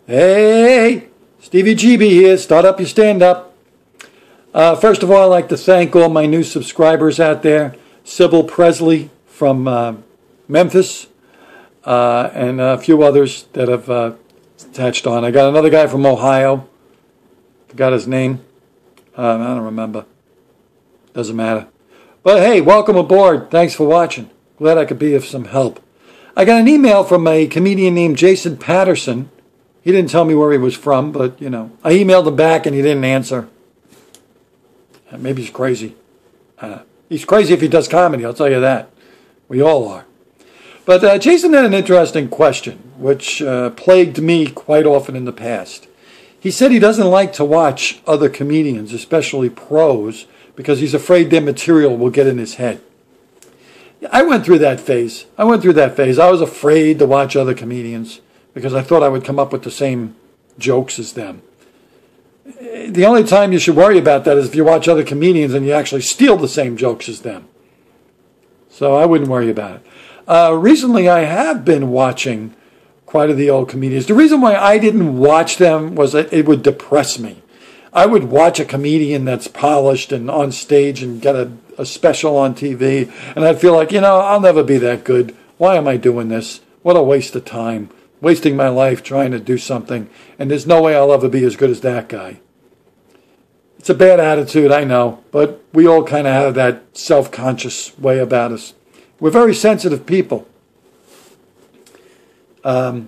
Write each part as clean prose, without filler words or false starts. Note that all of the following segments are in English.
Hey, Stevie GB here. Start up your stand-up. First of all, I'd like to thank all my new subscribers out there. Sybil Presley from Memphis, and a few others that have attached on. I got another guy from Ohio. Forgot his name. I don't remember. Doesn't matter. But hey, welcome aboard. Thanks for watching. Glad I could be of some help. I got an email from a comedian named Jason Patterson. He didn't tell me where he was from, but, you know, I emailed him back and he didn't answer. Maybe he's crazy. He's crazy if he does comedy, I'll tell you that. We all are. But Jason had an interesting question, which plagued me quite often in the past. He said he doesn't like to watch other comedians, especially pros, because he's afraid their material will get in his head. I went through that phase. I was afraid to watch other comedians because I thought I would come up with the same jokes as them. The only time you should worry about that is if you watch other comedians and you actually steal the same jokes as them. So I wouldn't worry about it. Recently, I have been watching quite a few old comedians. The reason why I didn't watch them was that it would depress me. I would watch a comedian that's polished and on stage and get a special on TV, and I'd feel like, I'll never be that good. Why am I doing this? What a waste of time. Wasting my life trying to do something, and there's no way I'll ever be as good as that guy. It's a bad attitude, I know, but we all kind of have that self-conscious way about us. We're very sensitive people. The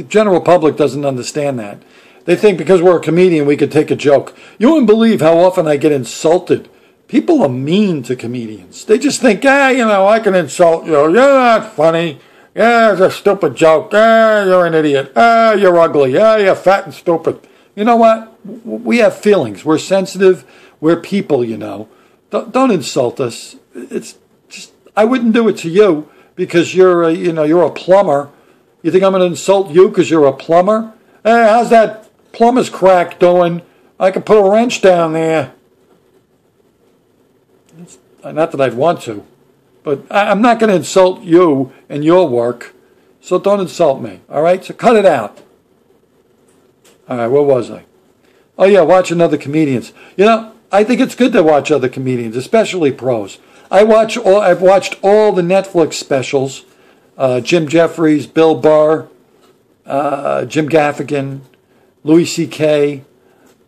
general public doesn't understand that. They think because we're a comedian, we could take a joke. You wouldn't believe how often I get insulted. People are mean to comedians. They just think, I can insult you. You're not funny. Yeah, it's a stupid joke. You're an idiot. You're ugly. You're fat and stupid. You know what? We have feelings. We're sensitive. We're people, Don't insult us. It's just, I wouldn't do it to you because you're a plumber. You think I'm going to insult you because you're a plumber? Hey, how's that plumber's crack doing? I can put a wrench down there. Not that I'd want to. But I'm not going to insult you and your work, so don't insult me, all right? So cut it out. All right, where was I? Oh, yeah, watching other comedians. I think it's good to watch other comedians, especially pros. I've watched all the Netflix specials, Jim Jeffries, Bill Burr, Jim Gaffigan, Louis C.K.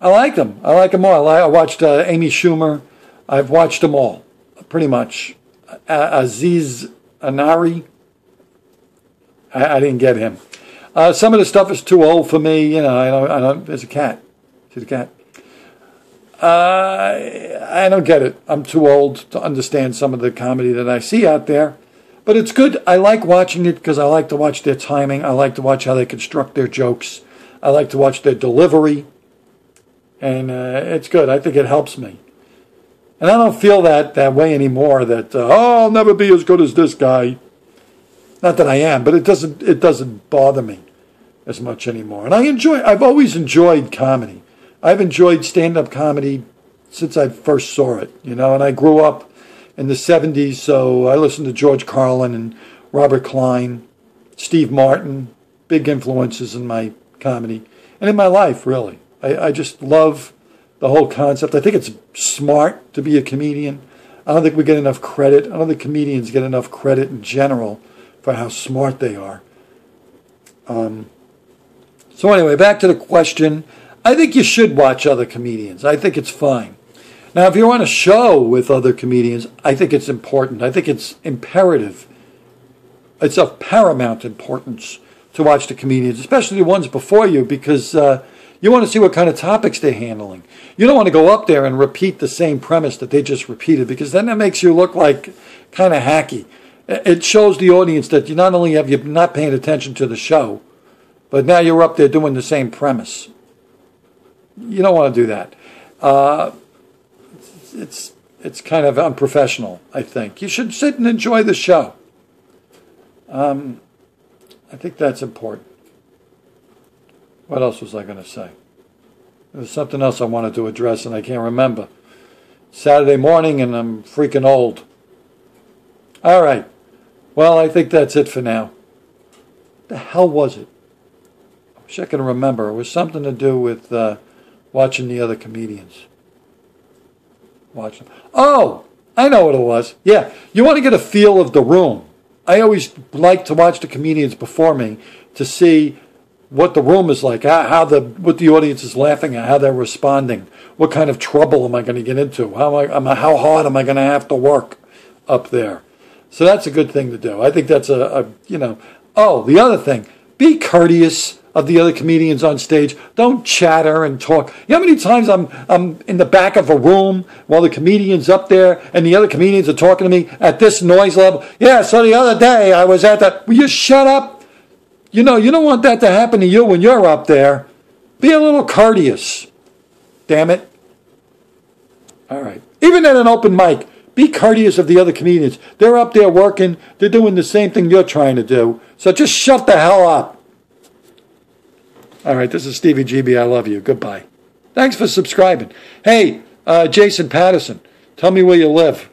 I like them. I like them all. I watched Amy Schumer. I've watched them all, pretty much. Aziz Ansari. I didn't get him. Some of the stuff is too old for me. I don't. There's a cat. See the cat? I don't get it. I'm too old to understand some of the comedy that I see out there. But it's good. I like watching it because I like to watch their timing. I like to watch how they construct their jokes. I like to watch their delivery. And it's good. I think it helps me. And I don't feel that way anymore, that, I'll never be as good as this guy. Not that I am, but it doesn't bother me as much anymore. And I've always enjoyed comedy. I've enjoyed stand-up comedy since I first saw it, and I grew up in the 70s, so I listened to George Carlin and Robert Klein, Steve Martin, big influences in my comedy, and in my life, really. I just love the whole concept. I think it's smart to be a comedian. I don't think we get enough credit. I don't think comedians get enough credit in general for how smart they are. So anyway, back to the question. I think you should watch other comedians. I think it's fine. Now, if you're on a show with other comedians, I think it's important. I think it's imperative. It's of paramount importance to watch the comedians, especially the ones before you, because you want to see what kind of topics they're handling. You don't want to go up there and repeat the same premise that they just repeated, because then that makes you look like kind of hacky. It shows the audience that you not only have you not paying attention to the show, but now you're up there doing the same premise. You don't want to do that. It's kind of unprofessional, I think. You should sit and enjoy the show. I think that's important. What else was I going to say? There was something else I wanted to address and I can't remember. Saturday morning and I'm freaking old. All right. Well, I think that's it for now. What the hell was it? I Wish I can remember. It was something to do with watching the other comedians. Watch them. Oh, I know what it was. Yeah, you want to get a feel of the room. I always like to watch the comedians before me to see what the room is like, what the audience is laughing at, how they're responding, what kind of trouble am I going to get into, how hard am I going to have to work up there. So that's a good thing to do. I think that's Oh, the other thing, be courteous of the other comedians on stage. Don't chatter and talk. You know how many times I'm in the back of a room while the comedian's up there and the other comedians are talking to me at this noise level? Yeah, so the other day I was at that. Will you shut up? You don't want that to happen to you when you're up there. Be a little courteous. Damn it. All right. Even at an open mic, be courteous of the other comedians. They're up there working. They're doing the same thing you're trying to do. So just shut the hell up. All right, this is Stevie GB. I love you. Goodbye. Thanks for subscribing. Hey, Jason Patterson, tell me where you live.